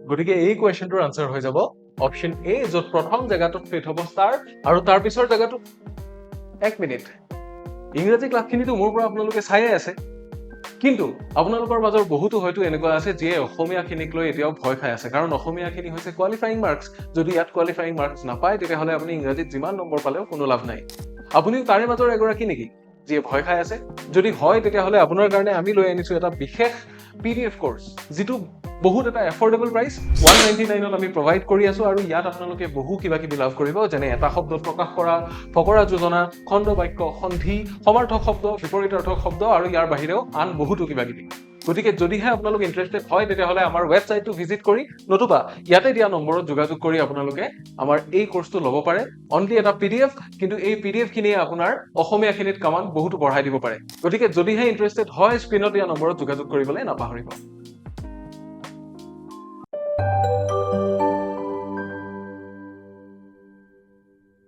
গতিকে এই কুৱেশ্যনটোৰ আনসাৰ হৈ যাব অপশ্যন এ, য'ত প্ৰথম জেগাটোত ফিট হ'ব ষ্টাৰ আৰু তাৰ পিছৰ জেগাটো 1 মিনিট। ইংৰাজী ক্লাছখিনিতো মোৰ পৰা আপোনালোকে চাইয়ে আছে, কিন্তু আপোনালোকৰ মাজৰ বহুতো হয়তো এনেকুৱা আছে যিয়ে অসমীয়াখিনিক লৈ এতিয়াও ভয় খাই আছে, কাৰণ অসমীয়াখিনি হৈছে কোৱালিফাইং মাৰ্কছ। যদি ইয়াত কোৱালিফাইং মাৰ্কছ নাপায় তেতিয়াহ'লে আপুনি ইংৰাজীত যিমান নম্বৰ পালেও কোনো লাভ নাই। আপুনিও তাৰে মাজৰ এগৰাকী নেকি যিয়ে ভয় খাই আছে? যদি হয় তেতিয়াহ'লে আপোনাৰ কাৰণে আমি লৈ আনিছো এটা বিশেষ PDF কোৰ্স, যিটো বহুত এটা এফৰ্ডেবল প্ৰাইচ 199ত আমি প্ৰভাইড কৰি আছো, আৰু ইয়াত আপোনালোকে বহু কিবা কিবি লাভ কৰিব, যেনে এটা শব্দত প্ৰকাশ কৰা, ফকৰা যোজনা, খণ্ড বাক্য, সন্ধি, সমাৰ্থক শব্দ, বিপৰীতাৰ্থক শব্দ আৰু ইয়াৰ বাহিৰেও আন বহুতো কিবা কিবি। গতিকে যদিহে আপোনালোক ইন্টাৰেষ্টেড হয় তেতিয়াহ'লে আমাৰ ৱেবছাইটটো ভিজিট কৰি নতুবা ইয়াতে দিয়া নম্বৰত যোগাযোগ কৰি আপোনালোকে আমাৰ এই কোৰ্সটো ল'ব পাৰে। অনলি এটা PDF, কিন্তু এই PDF খিনিয়ে আপোনাৰ অসমীয়াখিনিত কামাণ্ড বহুতো বঢ়াই দিব পাৰে। গতিকে যদিহে ইন্টাৰেষ্টেড হয় স্ক্ৰীনত দিয়া নম্বৰত যোগাযোগ কৰিবলৈ নাপাহৰিব।